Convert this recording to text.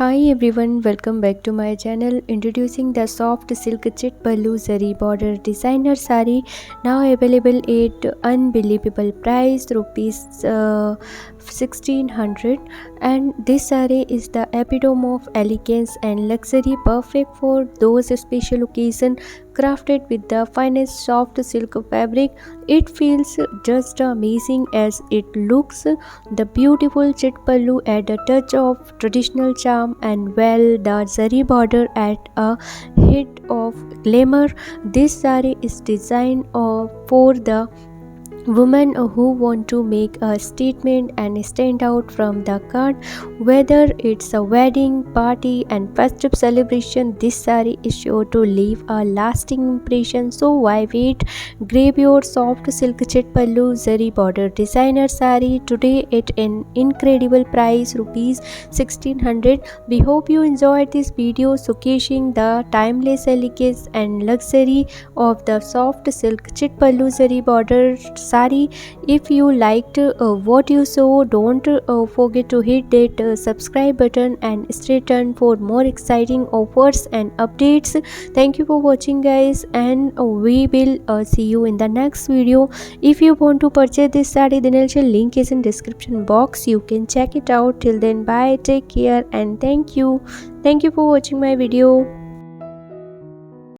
Hi everyone, welcome back to my channel. Introducing the soft silk chit pallu zari border designer sari, now available at unbelievable price rupees 1600. And this sari is the epitome of elegance and luxury, perfect for those special occasions. Crafted with the finest soft silk fabric, it feels just amazing as it looks. The beautiful chit pallu add a touch of traditional charm, and well, the zari border add a hint of glamour. This sari is designed for the women who want to make a statement and stand out from the crowd. Whether it's a wedding, party, and festive celebration, this sari is sure to leave a lasting impression. So why wait? Grab your soft silk chit pallu zari border designer sari today at an incredible price rupees 1600. We hope you enjoyed this video showcasing the timeless elegance and luxury of the soft silk chit pallu zari border sari. If you liked what you saw, don't forget to hit that subscribe button and stay tuned for more exciting offers and updates. Thank you for watching guys, and we will see you in the next video. If you want to purchase this sari, then also link is in description box. You can check it out. Till then, bye, take care, and thank you for watching my video.